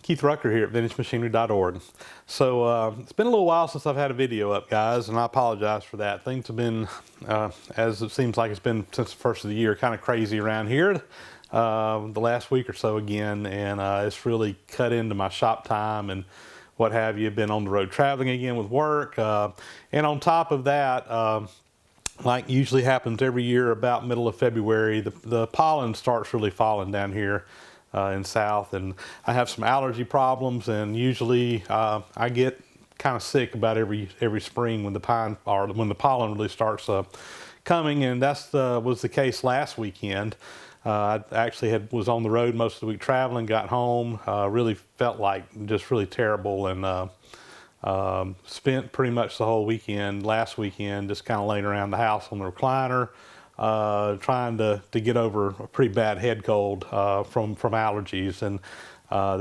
Keith Rucker here at VintageMachinery.org. So it's been a little while since I've had a video up, guys, and I apologize for that. Things have been, as it seems like it's been since the first of the year, kind of crazy around here the last week or so again, and it's really cut into my shop time and what have you. Been on the road traveling again with work, and on top of that, like usually happens every year about middle of February, the pollen starts really falling down here in South, and I have some allergy problems, and usually I get kind of sick about every spring when the pollen really starts coming, and that's was the case last weekend. I actually was on the road most of the week traveling, got home, really felt like just really terrible, and spent pretty much the whole weekend, last weekend, just kind of laying around the house on the recliner, trying to get over a pretty bad head cold from allergies. And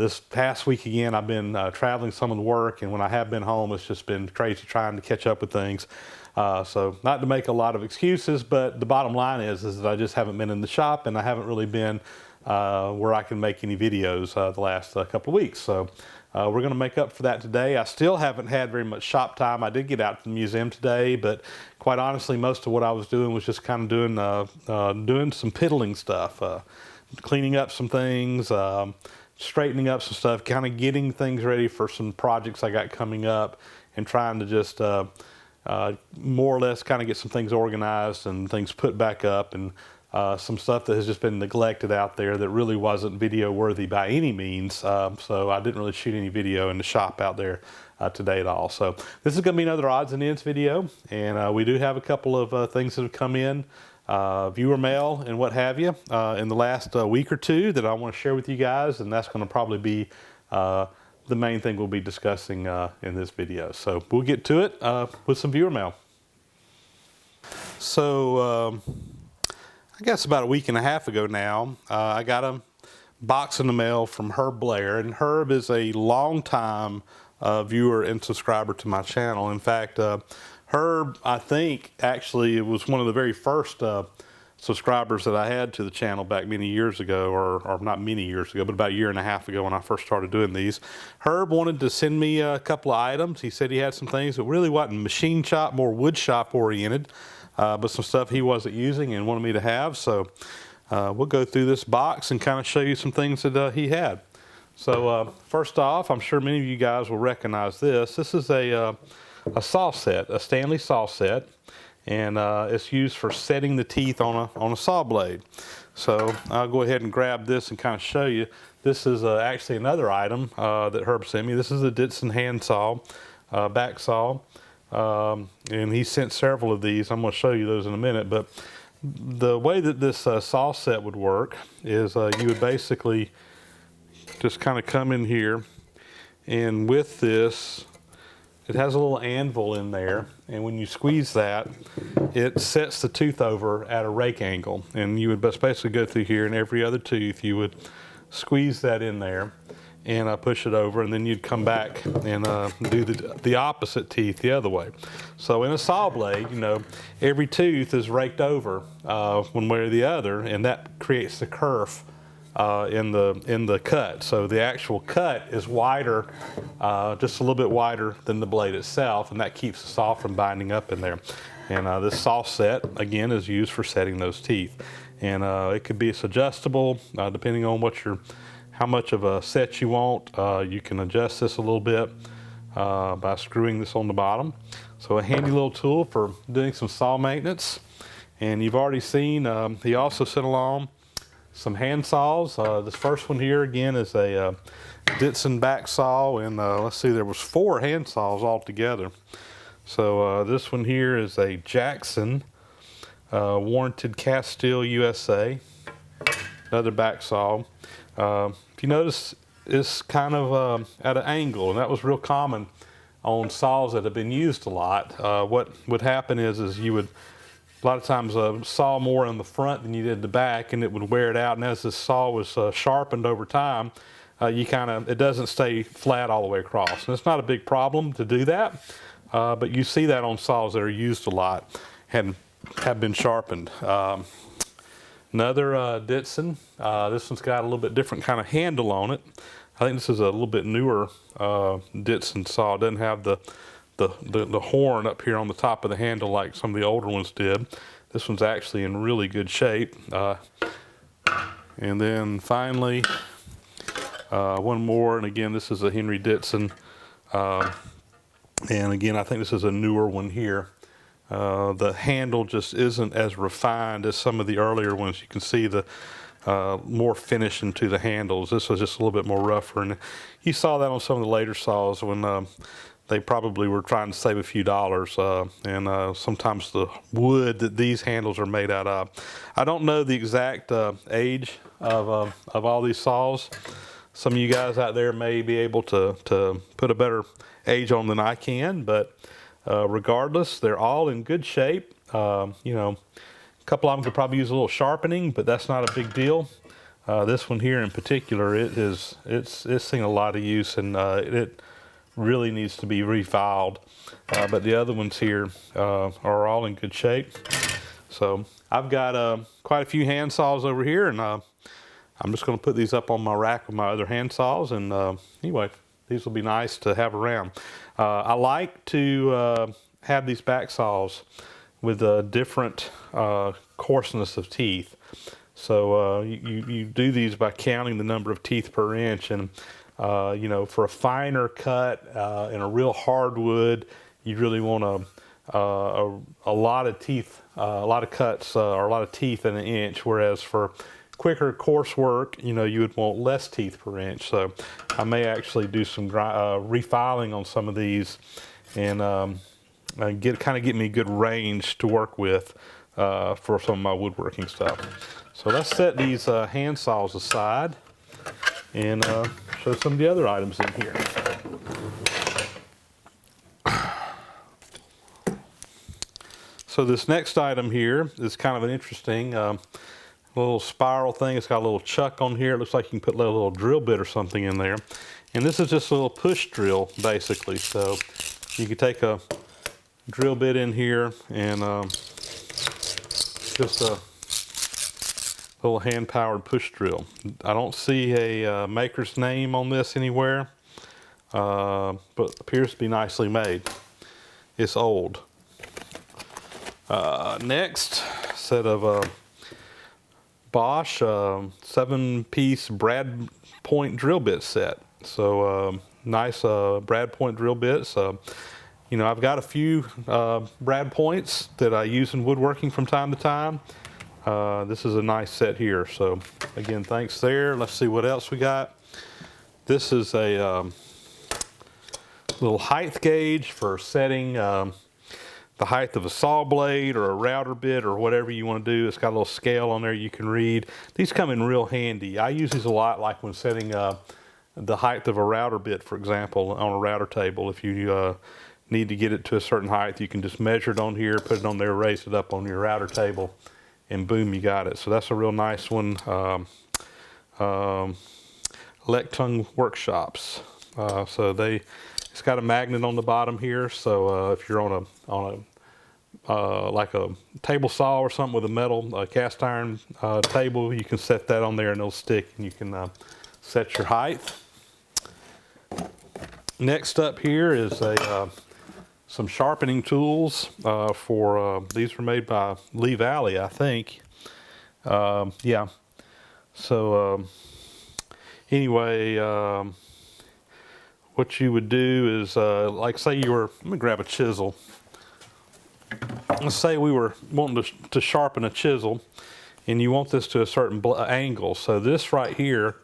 this past week again, I've been traveling some of the work, and when I have been home, it's just been crazy trying to catch up with things. So not to make a lot of excuses, but the bottom line is that I just haven't been in the shop, and I haven't really been where I can make any videos the last couple of weeks. So we're going to make up for that today. I still haven't had very much shop time. I did get out to the museum today, but quite honestly, most of what I was doing was just kind of doing some piddling stuff, cleaning up some things, straightening up some stuff, kind of getting things ready for some projects I got coming up, and trying to just more or less kind of get some things organized and things put back up, and some stuff that has just been neglected out there that really wasn't video worthy by any means. So I didn't really shoot any video in the shop out there today at all. So this is going to be another odds and ends video, and we do have a couple of things that have come in, viewer mail and what have you, in the last week or two that I want to share with you guys, and that's going to probably be the main thing we'll be discussing in this video. So we'll get to it with some viewer mail. So I guess about a week and a half ago now, I got a box in the mail from Herb Blair, and Herb is a longtime viewer and subscriber to my channel. In fact, Herb, I think, actually was one of the very first subscribers that I had to the channel back many years ago, or not many years ago, but about a year and a half ago when I first started doing these. Herb wanted to send me a couple of items. He said he had some things that really wasn't machine shop, more wood shop oriented, but some stuff he wasn't using and wanted me to have. So we'll go through this box and kind of show you some things that he had. So first off, I'm sure many of you guys will recognize this. This is a saw set, a Stanley saw set, and it's used for setting the teeth on a saw blade. So I'll go ahead and grab this and kind of show you. This is actually another item that Herb sent me. This is a Dickson hand saw, back saw, and he sent several of these. I'm going to show you those in a minute, but the way that this saw set would work is you would basically just kind of come in here, and with this, it has a little anvil in there, and when you squeeze that, it sets the tooth over at a rake angle. And you would basically go through here, and every other tooth you would squeeze that in there and push it over, and then you'd come back and do the opposite teeth the other way. So in a saw blade, you know, every tooth is raked over one way or the other, and that creates the kerf in the cut. So the actual cut is wider, just a little bit wider than the blade itself, and that keeps the saw from binding up in there. And this saw set, again, is used for setting those teeth. And it could be adjustable depending on how much of a set you want. You can adjust this a little bit by screwing this on the bottom. So a handy little tool for doing some saw maintenance. And you've already seen, he also sent along some hand saws. This first one here again is a Dickson back saw, and let's see, there was 4 hand saws altogether. So this one here is a Jackson warranted cast steel USA, another back saw. If you notice, it's kind of at an angle, and that was real common on saws that have been used a lot. What would happen is you would a lot of times saw more in the front than you did the back, and it would wear it out. And as the saw was sharpened over time, it doesn't stay flat all the way across. And it's not a big problem to do that, but you see that on saws that are used a lot and have been sharpened. Another Dickson. This one's got a little bit different kind of handle on it. I think this is a little bit newer Dickson saw. It doesn't have the horn up here on the top of the handle like some of the older ones did. This one's actually in really good shape. And then finally, one more, and again, this is a Henry Dickson. And again, I think this is a newer one here. The handle just isn't as refined as some of the earlier ones. You can see the more finish into the handles. This was just a little bit more rougher, and you saw that on some of the later saws when they probably were trying to save a few dollars, and sometimes the wood that these handles are made out of. I don't know the exact age of all these saws. Some of you guys out there may be able to put a better age on than I can, but regardless, they're all in good shape. You know, a couple of them could probably use a little sharpening, but that's not a big deal. This one here in particular, it's seen a lot of use, and it really needs to be refiled. But the other ones here are all in good shape. So I've got quite a few hand saws over here, and I'm just going to put these up on my rack with my other hand saws, and anyway, these will be nice to have around. I like to have these back saws with a different coarseness of teeth. So you do these by counting the number of teeth per inch, and you know, for a finer cut in a real hardwood, you really want a lot of teeth, a lot of cuts, or a lot of teeth in an inch, whereas for quicker, coarse work, you know, you would want less teeth per inch. So I may actually do some refiling on some of these, and get me a good range to work with for some of my woodworking stuff. So let's set these hand saws aside and show some of the other items in here. So this next item here is kind of an interesting little spiral thing. It's got a little chuck on here. It looks like you can put a little drill bit or something in there. And this is just a little push drill, basically. So you can take a drill bit in here and just a little hand-powered push drill. I don't see a maker's name on this anywhere, but appears to be nicely made. It's old. Next, set of Bosch 7-piece brad point drill bit set. So nice brad point drill bits. You know, I've got a few brad points that I use in woodworking from time to time. This is a nice set here. So again, thanks there. Let's see what else we got. This is a little height gauge for setting the height of a saw blade or a router bit or whatever you want to do. It's got a little scale on there you can read. These come in real handy. I use these a lot, like when setting the height of a router bit, for example, on a router table. If you need to get it to a certain height, you can just measure it on here, put it on there, raise it up on your router table, and boom, you got it. So that's a real nice one. Lectung Workshops. So it's got a magnet on the bottom here. So if you're on a like a table saw or something with a metal cast iron table, you can set that on there and it'll stick, and you can set your height. Next up here is some sharpening tools for these were made by Lee Valley, I think. Yeah. So anyway, what you would do is, like say you were, let me grab a chisel. Let's say we were wanting to sharpen a chisel, and you want this to a certain angle. So this right here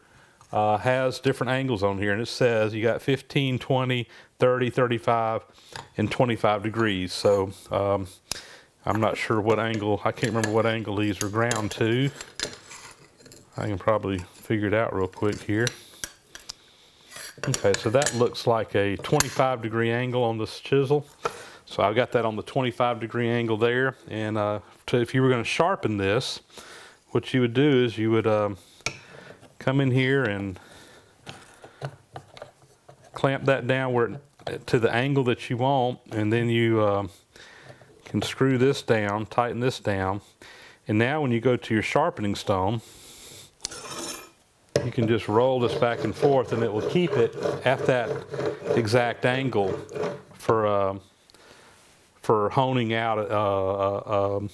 has different angles on here, and it says you got 15, 20, 30, 35, and 25 degrees. So I'm not sure what angle, I can't remember what angle these are ground to. I can probably figure it out real quick here. Okay, so that looks like a 25 degree angle on this chisel. So I've got that on the 25 degree angle there. And if you were going to sharpen this, what you would do is you would come in here and clamp that down to the angle that you want, and then you can screw this down, tighten this down, and now when you go to your sharpening stone, you can just roll this back and forth, and it will keep it at that exact angle for honing out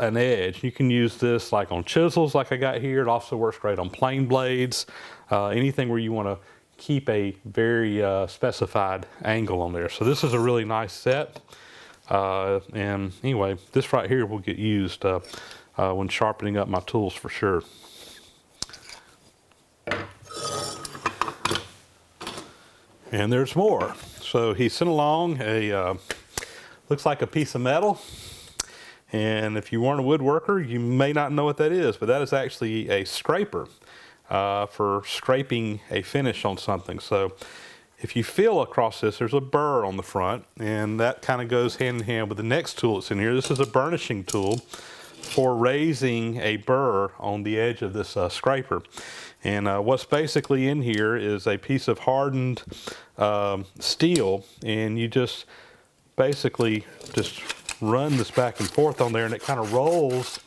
an edge. You can use this like on chisels like I got here. It also works great on plane blades, anything where you want to keep a very specified angle on there. So this is a really nice set. And anyway, this right here will get used when sharpening up my tools for sure. And there's more. So he sent along a, looks like a piece of metal. And if you weren't a woodworker, you may not know what that is, but that is actually a scraper for scraping a finish on something. So if you feel across this, there's a burr on the front, and that kind of goes hand in hand with the next tool that's in here. This is a burnishing tool for raising a burr on the edge of this scraper. And what's basically in here is a piece of hardened steel, and you just basically just run this back and forth on there, and it kind of rolls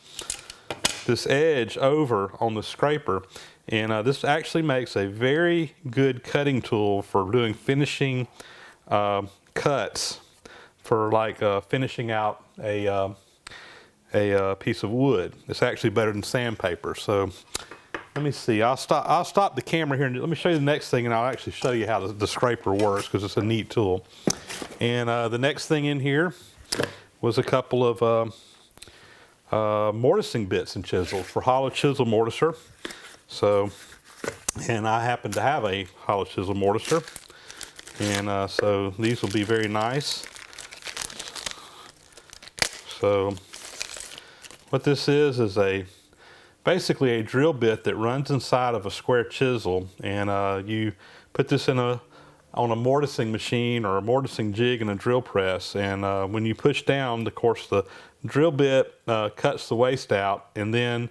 this edge over on the scraper. And this actually makes a very good cutting tool for doing finishing cuts, for like finishing out a piece of wood. It's actually better than sandpaper. So let me see. I'll stop the camera here and let me show you the next thing, and I'll actually show you how the scraper works because it's a neat tool. And the next thing in here was a couple of mortising bits and chisels for hollow chisel mortiser. So, and I happen to have a hollow chisel mortiser, and so these will be very nice. So what this is basically a drill bit that runs inside of a square chisel, and you put this on a mortising machine or a mortising jig and a drill press, and when you push down, of course the drill bit cuts the waste out, and then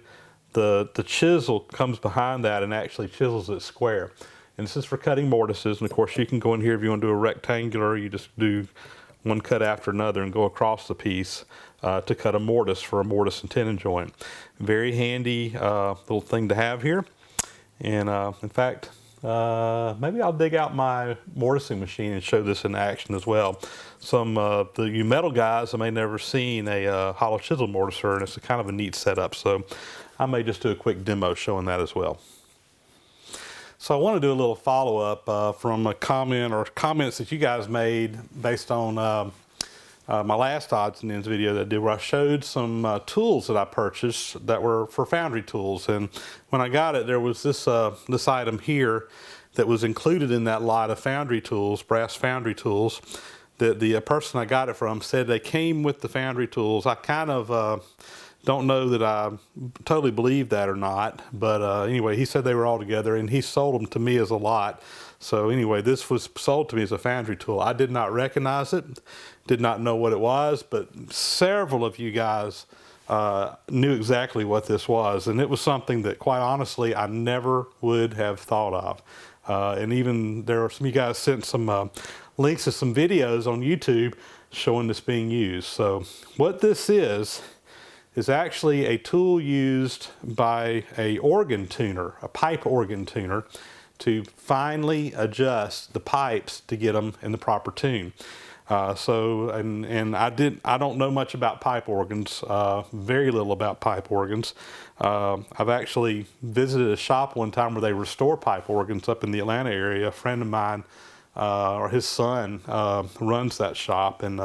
the chisel comes behind that and actually chisels it square. And this is for cutting mortises, and of course you can go in here if you want to do a rectangular, you just do one cut after another and go across the piece to cut a mortise for a mortise and tenon joint. Very handy little thing to have here. And in fact, maybe I'll dig out my mortising machine and show this in action as well. Some you metal guys, I may never seen a hollow chisel mortiser, and it's a kind of a neat setup. So I may just do a quick demo showing that as well. So I want to do a little follow-up from a comment or comments that you guys made based on my last odds and ends video that I did, where I showed some tools that I purchased that were for foundry tools. And when I got it, there was this item here that was included in that lot of foundry tools, brass foundry tools, that the person I got it from said they came with the foundry tools. I kind of don't know that I totally believe that or not, but anyway, he said they were all together, and he sold them to me as a lot. So anyway, this was sold to me as a foundry tool. I did not recognize it, did not know what it was, but several of you guys knew exactly what this was, and it was something that, quite honestly, I never would have thought of. And even there are some of you guys sent some links to some videos on YouTube showing this being used. So what this is actually a tool used by a organ tuner, a pipe organ tuner, to finely adjust the pipes to get them in the proper tune. I don't know much about pipe organs, very little about pipe organs. I've actually visited a shop one time where they restore pipe organs up in the Atlanta area. A friend of mine, or his son, runs that shop, and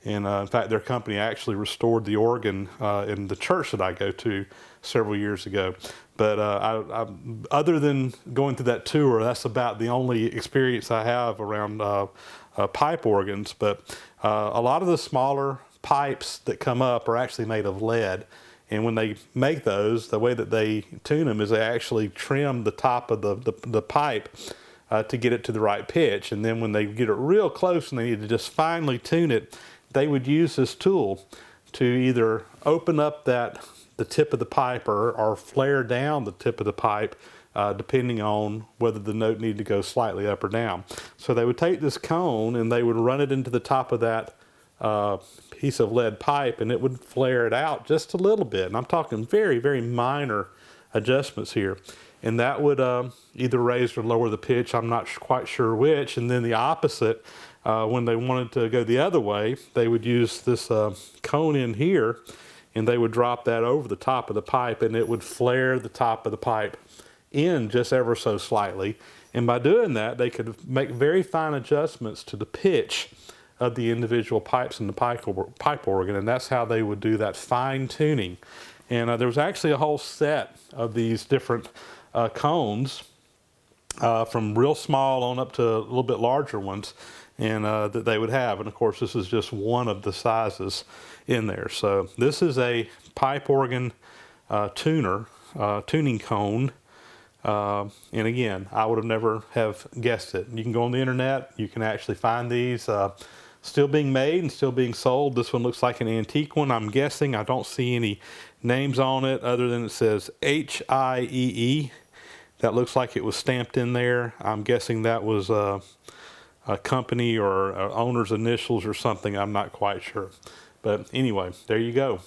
in fact, their company actually restored the organ in the church that I go to several years ago. But other than going through that tour, that's about the only experience I have around pipe organs. But a lot of the smaller pipes that come up are actually made of lead. And when they make those, the way that they tune them is they actually trim the top of the pipe to get it to the right pitch. And then when they get it real close and they need to just finely tune it, they would use this tool to either open up the tip of the pipe or flare down the tip of the pipe, depending on whether the note needed to go slightly up or down. So they would take this cone and they would run it into the top of that piece of lead pipe, and it would flare it out just a little bit. And I'm talking very, very minor adjustments here. and that would either raise or lower the pitch. I'm not quite sure which. And then the opposite, when they wanted to go the other way, they would use this cone in here, and they would drop that over the top of the pipe, and it would flare the top of the pipe in just ever so slightly. And by doing that, they could make very fine adjustments to the pitch of the individual pipes in the pipe organ, and that's how they would do that fine tuning. And there was actually a whole set of these different cones, from real small on up to a little bit larger ones, and that they would have. And of course, this is just one of the sizes in there. So this is a pipe organ tuning cone. And again, I would have never have guessed it. You can go on the internet, you can actually find these still being made and still being sold. This one looks like an antique one, I'm guessing. I don't see any names on it other than it says HIEE. That looks like it was stamped in there. I'm guessing that was a company or owner's initials or something. I'm not quite sure. But anyway, there you go.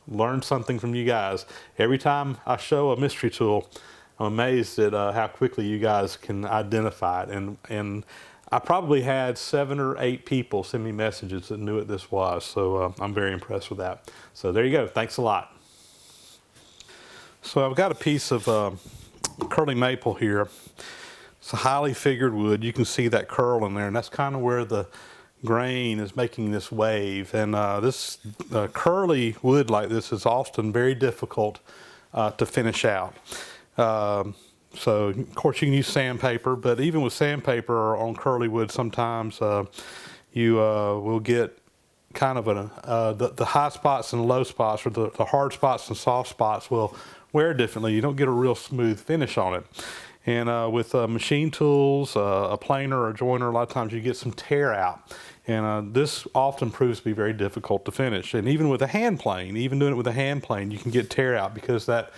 Learned something from you guys. Every time I show a mystery tool, I'm amazed at how quickly you guys can identify it. And I probably had 7 or 8 people send me messages that knew what this was. So I'm very impressed with that. So there you go. Thanks a lot. So I've got a piece of curly maple here. It's a highly figured wood. You can see that curl in there, and that's kind of where the grain is making this wave. And this curly wood like this is often very difficult to finish out. So of course you can use sandpaper, but even with sandpaper on curly wood, sometimes you will get kind of the high spots and low spots, or the hard spots and soft spots will wear differently. You don't get a real smooth finish on it. And with machine tools, a planer or a joiner, a lot of times you get some tear out. And this often proves to be very difficult to finish. And even with a hand plane, even doing it with a hand plane, you can get tear out because that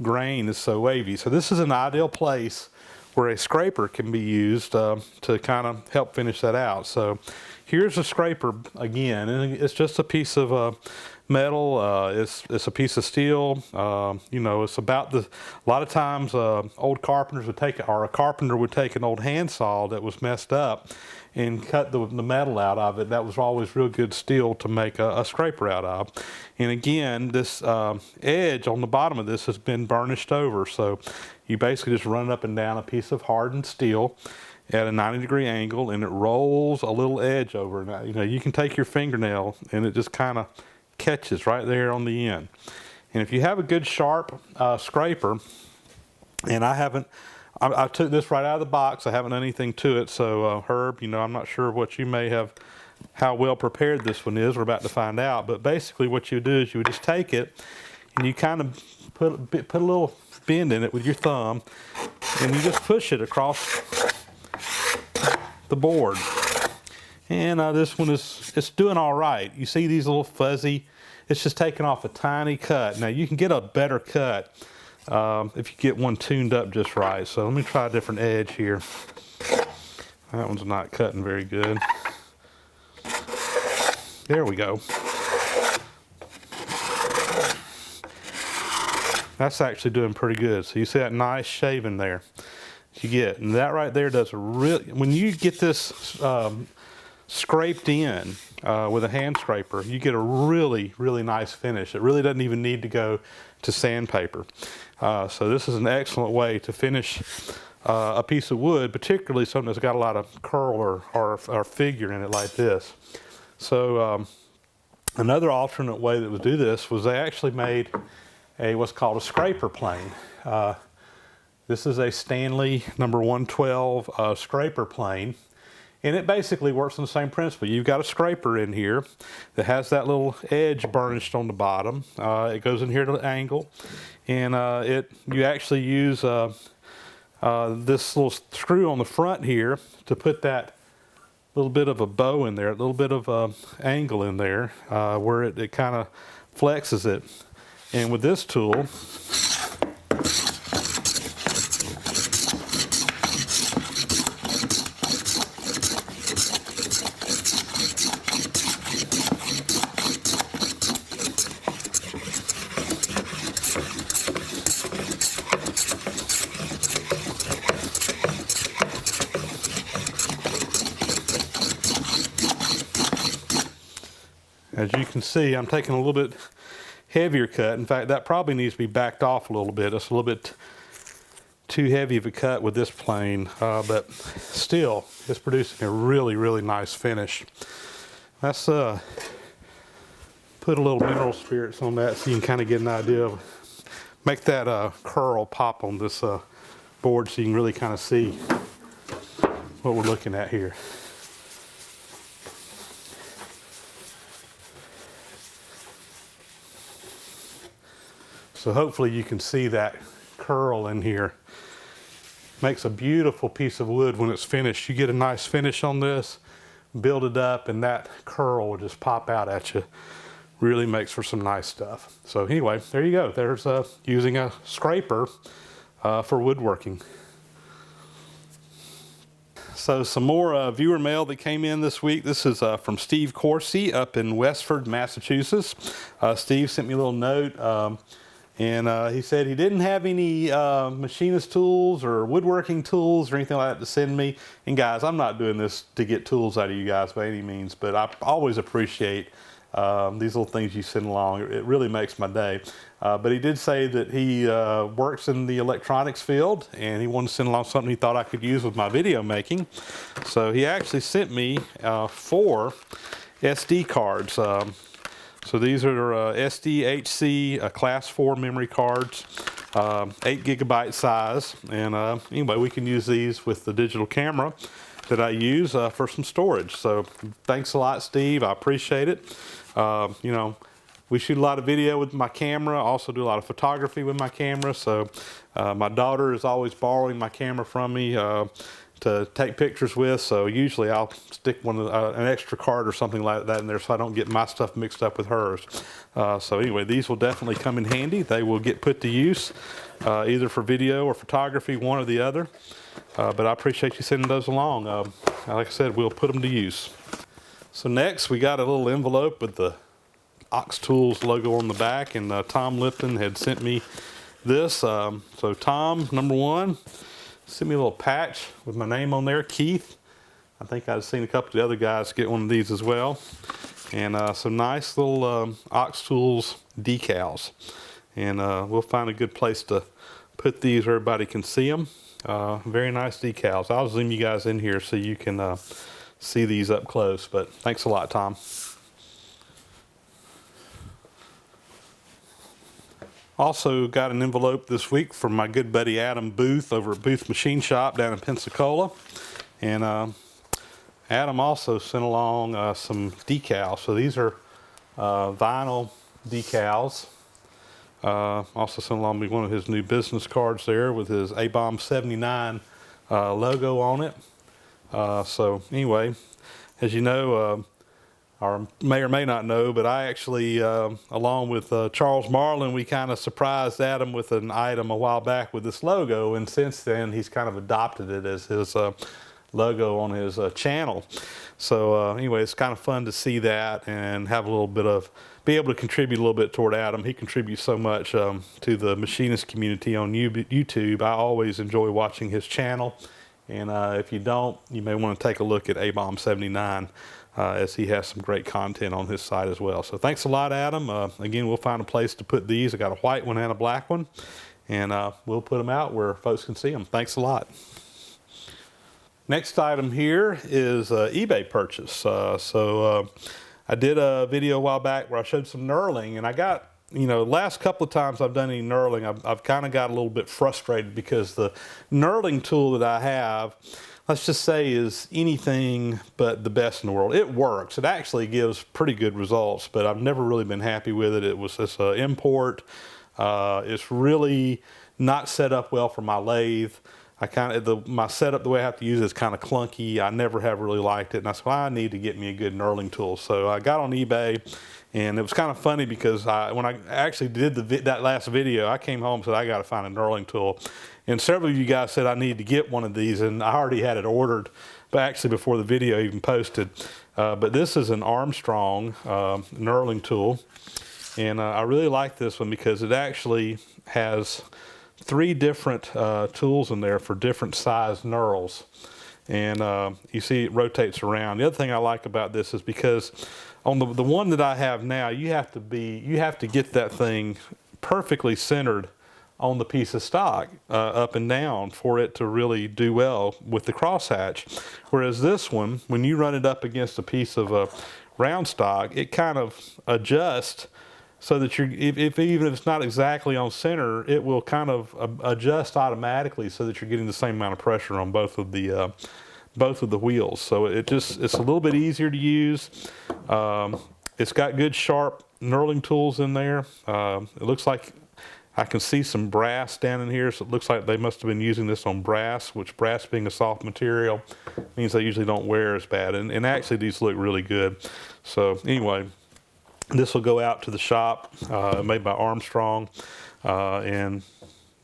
grain is so wavy. So this is an ideal place where a scraper can be used to kind of help finish that out. So here's a scraper again, and it's just a piece of metal. It's a piece of steel. You know, it's about a lot of times old carpenters would take, or a carpenter would take an old handsaw that was messed up and cut the metal out of it. That was always real good steel to make a scraper out of. And again, this edge on the bottom of this has been burnished over. So you basically just run up and down a piece of hardened steel at a 90-degree angle, and it rolls a little edge over. Now, you know, you can take your fingernail and it just kind of catches right there on the end. And if you have a good sharp scraper, and I took this right out of the box. I haven't done anything to it. So Herb, you know, I'm not sure what you may have, how well prepared this one is. We're about to find out. But basically what you do is you would just take it and you kind of put a little bend in it with your thumb, and you just push it across the board. And this one it's doing all right. You see these little fuzzy, it's just taking off a tiny cut. Now you can get a better cut if you get one tuned up just right. So let me try a different edge here. That one's not cutting very good. There we go. That's actually doing pretty good. So you see that nice shaving there you get. And that right there does a really, when you get this scraped in with a hand scraper, you get a really, really nice finish. It really doesn't even need to go to sandpaper. So this is an excellent way to finish a piece of wood, particularly something that's got a lot of curl or figure in it like this. So another alternate way that would do this was they actually made what's called a scraper plane. This is a Stanley number 112 scraper plane. And it basically works on the same principle. You've got a scraper in here that has that little edge burnished on the bottom. It goes in here at an angle. And you actually use this little screw on the front here to put that little bit of a bow in there, a little bit of angle in there where it kind of flexes it. And with this tool, As you can see, I'm taking a little bit heavier cut. In fact, that probably needs to be backed off a little bit. It's a little bit too heavy of a cut with this plane, but still, it's producing a really, really nice finish. Let's put a little mineral spirits on that so you can kind of get an idea of, make that curl pop on this board so you can really kind of see what we're looking at here. So hopefully you can see that curl in here. Makes a beautiful piece of wood when it's finished. You get a nice finish on this, build it up, and that curl will just pop out at you. Really makes for some nice stuff. So anyway, there you go. There's using a scraper for woodworking. So some more viewer mail that came in this week. This is from Steve Corsi up in Westford, Massachusetts. Steve sent me a little note. And he said he didn't have any machinist tools or woodworking tools or anything like that to send me. And guys, I'm not doing this to get tools out of you guys by any means, but I always appreciate these little things you send along. It really makes my day. But he did say that he works in the electronics field and he wanted to send along something he thought I could use with my video making. So he actually sent me 4 SD cards. So these are SDHC Class 4 memory cards, 8 gigabyte size. And anyway, we can use these with the digital camera that I use for some storage. So thanks a lot, Steve. I appreciate it. You know, we shoot a lot of video with my camera, also do a lot of photography with my camera. So my daughter is always borrowing my camera from me to take pictures with, so usually I'll stick an extra card or something like that in there so I don't get my stuff mixed up with hers. So anyway, these will definitely come in handy. They will get put to use either for video or photography, one or the other. But I appreciate you sending those along. Like I said, we'll put them to use. So next, we got a little envelope with the Ox Tools logo on the back, and Tom Lipton had sent me this. So Tom, number 1, sent me a little patch with my name on there, Keith. I think I've seen a couple of the other guys get one of these as well. And some nice little Ox Tools decals. And we'll find a good place to put these where everybody can see them. Very nice decals. I'll zoom you guys in here so you can see these up close. But thanks a lot, Tom. Also got an envelope this week from my good buddy Adam Booth over at Booth Machine Shop down in Pensacola. And Adam also sent along some decals. So these are vinyl decals. Also sent along me one of his new business cards there with his A-Bomb 79 logo on it. So anyway, as you know, or may or may not know, but I actually, along with Charles Marlin, we kind of surprised Adam with an item a while back with this logo, and since then he's kind of adopted it as his logo on his channel. So anyway, it's kind of fun to see that and have a little bit of, be able to contribute a little bit toward Adam. He contributes so much to the machinist community on YouTube. I always enjoy watching his channel, and if you don't, you may want to take a look at A-Bomb 79. As he has some great content on his site as well. So thanks a lot, Adam. Again, we'll find a place to put these. I got a white one and a black one, and we'll put them out where folks can see them. Thanks a lot. Next item here is eBay purchase. I did a video a while back where I showed some knurling, and I got, you know, last couple of times I've done any knurling, I've kind of got a little bit frustrated because the knurling tool that I have, let's just say, is anything but the best in the world. It works. It actually gives pretty good results, but I've never really been happy with it. It was this import. It's really not set up well for my lathe. My setup, the way I have to use it, is kind of clunky. I never have really liked it, and that's why I need to get me a good knurling tool. So I got on eBay, and it was kind of funny because when I actually did that last video, I came home and said, I got to find a knurling tool. And several of you guys said I needed to get one of these, and I already had it ordered, but actually before the video even posted. But this is an Armstrong knurling tool, and I really like this one because it actually has 3 different tools in there for different size knurls. and you see it rotates around. The other thing I like about this is because on the one that I have now, you have to get that thing perfectly centered on the piece of stock, up and down, for it to really do well with the crosshatch. Whereas this one, when you run it up against a piece of round stock, it kind of adjusts so that even if it's not exactly on center, it will kind of adjust automatically so that you're getting the same amount of pressure on both of the wheels. So it's a little bit easier to use. It's got good sharp knurling tools in there. It looks like I can see some brass down in here, so it looks like they must have been using this on brass, which brass being a soft material means they usually don't wear as bad. And actually these look really good. So anyway, this will go out to the shop, made by Armstrong, and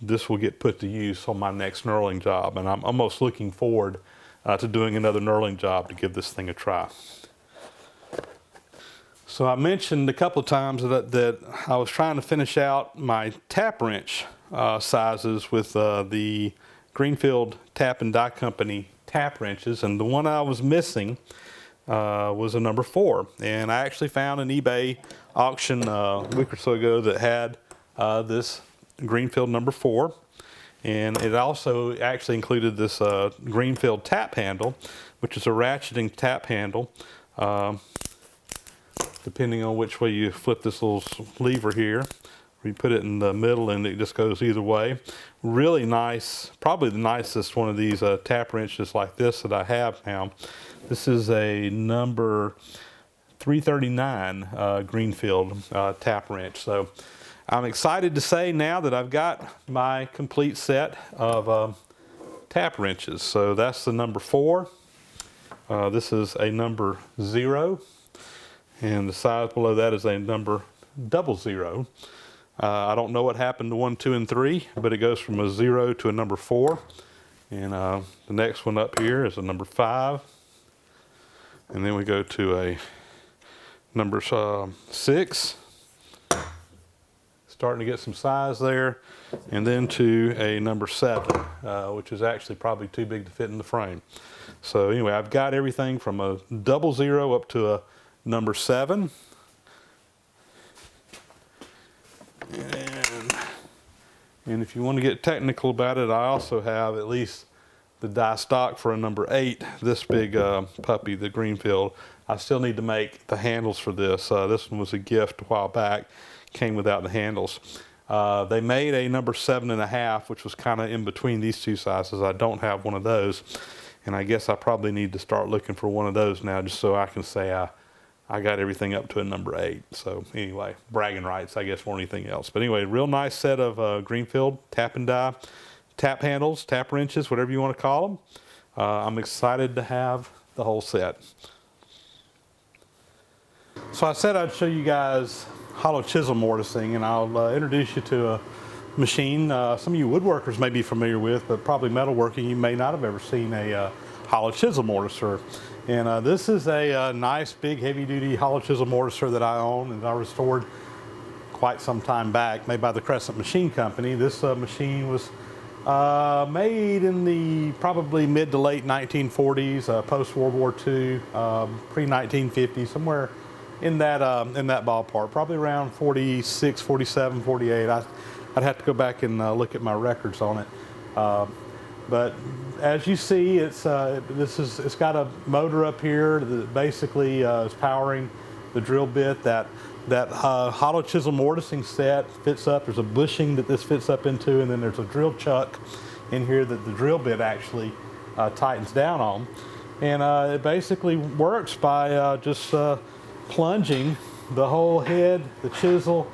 this will get put to use on my next knurling job. And I'm almost looking forward to doing another knurling job to give this thing a try. So I mentioned a couple of times that I was trying to finish out my tap wrench sizes with the Greenfield Tap and Die Company tap wrenches, and the one I was missing was a number 4. And I actually found an eBay auction a week or so ago that had this Greenfield number 4, and it also actually included this Greenfield tap handle, which is a ratcheting tap handle. Depending on which way you flip this little lever here, you put it in the middle and it just goes either way. Really nice, probably the nicest one of these tap wrenches like this that I have now. This is a number 339 Greenfield tap wrench. So I'm excited to say now that I've got my complete set of tap wrenches. So that's the number 4. This is a number 0. And the size below that is a number 00. I don't know what happened to 1, 2, and 3, but it goes from a 0 to a number 4. And the next one up here is a number 5. And then we go to a number 6. Starting to get some size there. And then to a number 7, which is actually probably too big to fit in the frame. So anyway, I've got everything from a 00 up to a number 7, and if you want to get technical about it, I also have at least the die stock for a number 8, this big puppy, the Greenfield. I still need to make the handles for this. This one was a gift a while back, came without the handles. They made a number 7.5, which was kind of in between these two sizes. I don't have one of those, and I guess I probably need to start looking for one of those now, just so I can say I got everything up to a number 8. So anyway, bragging rights, I guess, more than anything else. But anyway, real nice set of Greenfield tap and die, tap handles, tap wrenches, whatever you want to call them. I'm excited to have the whole set. So I said I'd show you guys hollow chisel mortising, and I'll introduce you to a machine some of you woodworkers may be familiar with, but probably metalworking, you may not have ever seen a hollow chisel mortiser. And this is a nice big heavy duty hollow chisel mortiser that I own and I restored quite some time back, made by the Crescent Machine Company. This machine was made in the probably mid to late 1940s, post World War II, pre 1950, somewhere in that ballpark, probably around 46, 47, 48. I'd have to go back and look at my records on it. But as you see, it's got a motor up here that basically is powering the drill bit. That hollow chisel mortising set fits up. There's a bushing that this fits up into, and then there's a drill chuck in here that the drill bit actually tightens down on. And it basically works by just plunging the whole head, the chisel,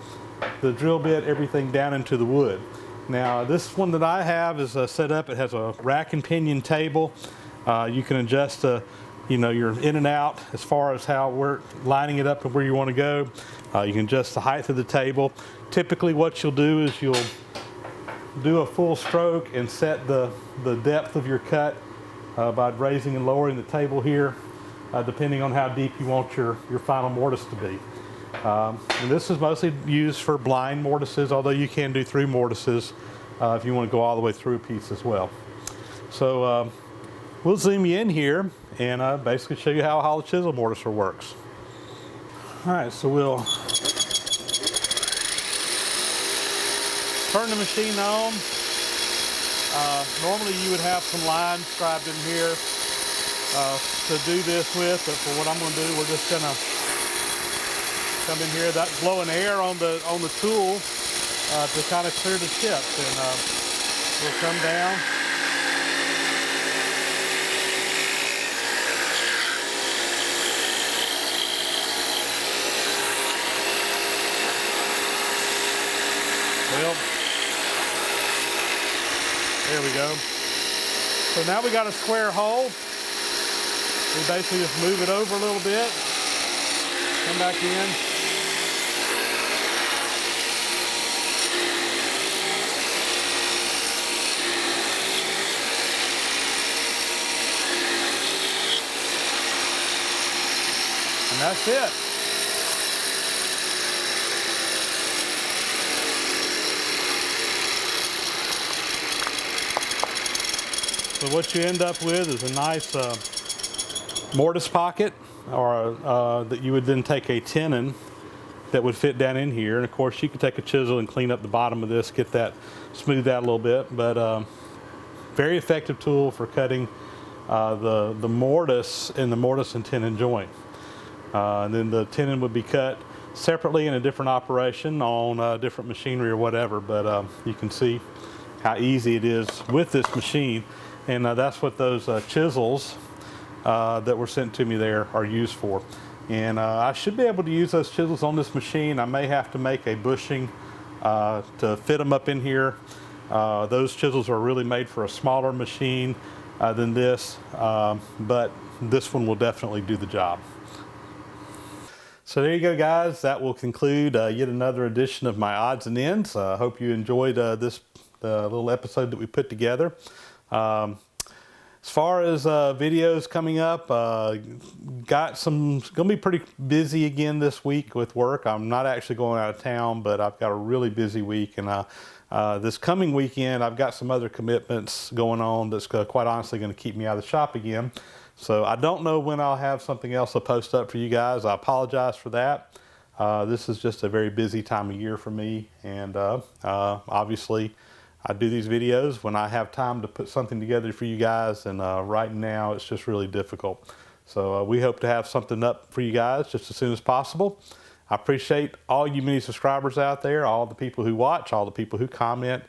the drill bit, everything down into the wood. Now this one that I have is set up. It has a rack and pinion table. You can adjust your in and out as far as how we're lining it up to where you want to go. You can adjust the height of the table. Typically what you'll do is you'll do a full stroke and set the depth of your cut by raising and lowering the table here, depending on how deep you want your final mortise to be. And this is mostly used for blind mortises, although you can do through mortises if you want to go all the way through a piece as well. So we'll zoom you in here and basically show you how a hollow chisel mortiser works. All right, so we'll turn the machine on. Normally you would have some lines scribed in here to do this with, but for what I'm going to do, we're just going to come in here. That's blowing air on the tool to kind of clear the chips, and we'll come down. Well, there we go. So now we got a square hole. We basically just move it over a little bit, come back in. And that's it. So what you end up with is a nice mortise pocket, or that you would then take a tenon that would fit down in here. And of course you can take a chisel and clean up the bottom of this, get that, smooth that a little bit, but very effective tool for cutting the mortise in the mortise and tenon joint. And then the tenon would be cut separately in a different operation on different machinery or whatever, but you can see how easy it is with this machine. And that's what those chisels that were sent to me there are used for. And I should be able to use those chisels on this machine. I may have to make a bushing to fit them up in here. Those chisels are really made for a smaller machine than this, but this one will definitely do the job. So there you go, guys. That will conclude yet another edition of my odds and ends. I hope you enjoyed this little episode that we put together. As far as videos coming up, gonna be pretty busy again this week with work. I'm not actually going out of town, but I've got a really busy week, and this coming weekend I've got some other commitments going on that's quite honestly going to keep me out of the shop again. So I don't know when I'll have something else to post up for you guys. I apologize for that. This is just a very busy time of year for me, and obviously I do these videos when I have time to put something together for you guys, and right now it's just really difficult. So we hope to have something up for you guys just as soon as possible. I appreciate all you many subscribers out there, all the people who watch, all the people who comment,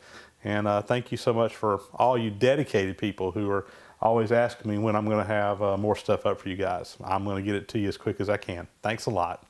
and thank you so much for all you dedicated people who are always asking me when I'm going to have more stuff up for you guys. I'm going to get it to you as quick as I can. Thanks a lot.